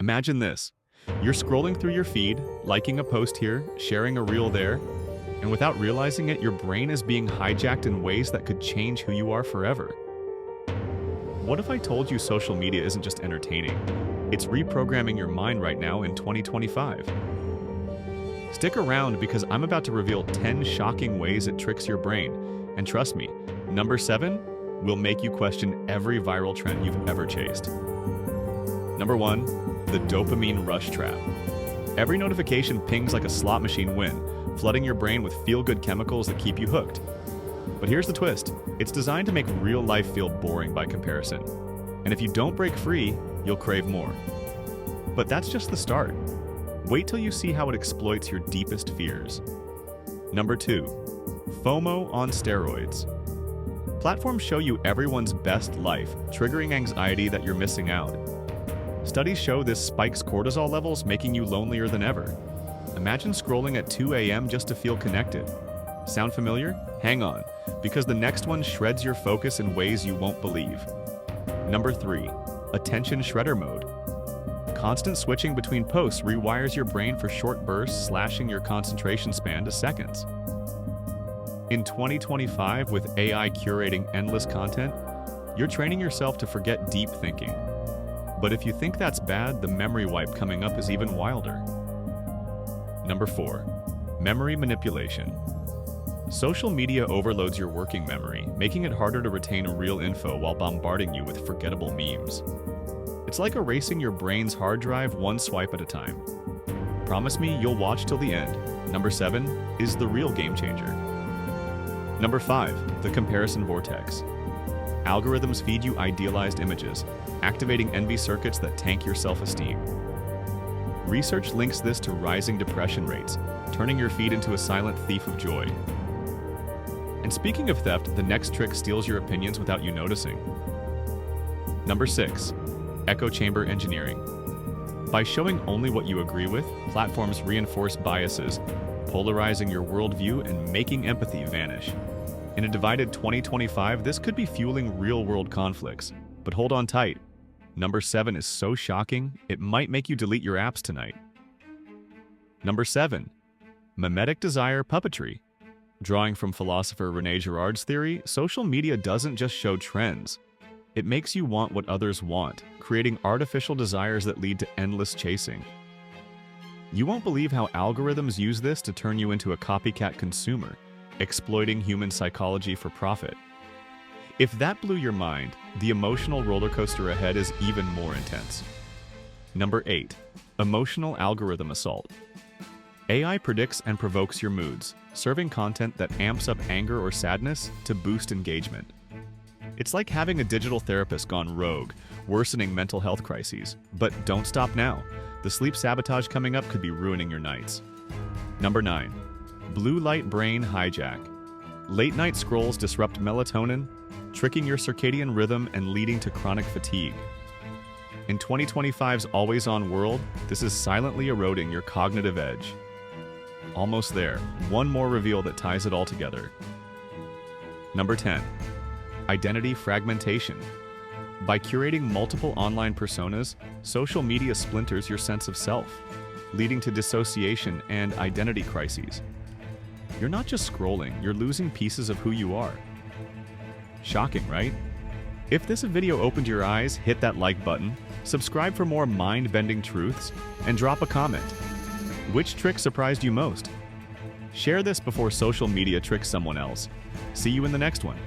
Imagine this. You're scrolling through your feed, liking a post here, sharing a reel there, and without realizing it, your brain is being hijacked in ways that could change who you are forever. What if I told you social media isn't just entertaining? It's reprogramming your mind right now in 2025. Stick around because I'm about to reveal 10 shocking ways it tricks your brain. And trust me, number 7 will make you question every viral trend you've ever chased. Number 1, the dopamine rush trap. Every notification pings like a slot machine win, flooding your brain with feel-good chemicals that keep you hooked. But here's the twist. It's designed to make real life feel boring by comparison. And if you don't break free, you'll crave more. But that's just the start. Wait till you see how it exploits your deepest fears. Number 2, FOMO on steroids. Platforms show you everyone's best life, triggering anxiety that you're missing out. Studies show this spikes cortisol levels, making you lonelier than ever. Imagine scrolling at 2 a.m. just to feel connected. Sound familiar? Hang on, because the next one shreds your focus in ways you won't believe. Number 3, attention shredder mode. Constant switching between posts rewires your brain for short bursts, slashing your concentration span to seconds. In 2025, with AI curating endless content, you're training yourself to forget deep thinking. But if you think that's bad, the memory wipe coming up is even wilder. Number 4, memory manipulation. Social media overloads your working memory, making it harder to retain real info while bombarding you with forgettable memes. It's like erasing your brain's hard drive one swipe at a time. Promise me you'll watch till the end. Number 7 is the real game changer. Number 5, the comparison vortex. Algorithms feed you idealized images, activating envy circuits that tank your self-esteem. Research links this to rising depression rates, turning your feed into a silent thief of joy. And speaking of theft, the next trick steals your opinions without you noticing. Number 6, echo chamber engineering. By showing only what you agree with, platforms reinforce biases, polarizing your worldview and making empathy vanish. In a divided 2025, this could be fueling real-world conflicts. But hold on tight. Number 7 is so shocking, it might make you delete your apps tonight. Number 7, mimetic desire puppetry. Drawing from philosopher René Girard's theory, social media doesn't just show trends. It makes you want what others want, creating artificial desires that lead to endless chasing. You won't believe how algorithms use this to turn you into a copycat consumer, exploiting human psychology for profit. If that blew your mind, the emotional roller coaster ahead is even more intense. Number 8, emotional algorithm assault. AI predicts and provokes your moods, serving content that amps up anger or sadness to boost engagement. It's like having a digital therapist gone rogue, worsening mental health crises. But don't stop now. The sleep sabotage coming up could be ruining your nights. Number 9, blue light brain hijack. Late night scrolls disrupt melatonin, tricking your circadian rhythm and leading to chronic fatigue. In 2025's always-on world, this is silently eroding your cognitive edge. Almost there, one more reveal that ties it all together. Number 10, identity fragmentation. By curating multiple online personas, social media splinters your sense of self, leading to dissociation and identity crises. You're not just scrolling, you're losing pieces of who you are. Shocking, right? If this video opened your eyes, hit that like button, subscribe for more mind-bending truths, and drop a comment. Which trick surprised you most? Share this before social media tricks someone else. See you in the next one.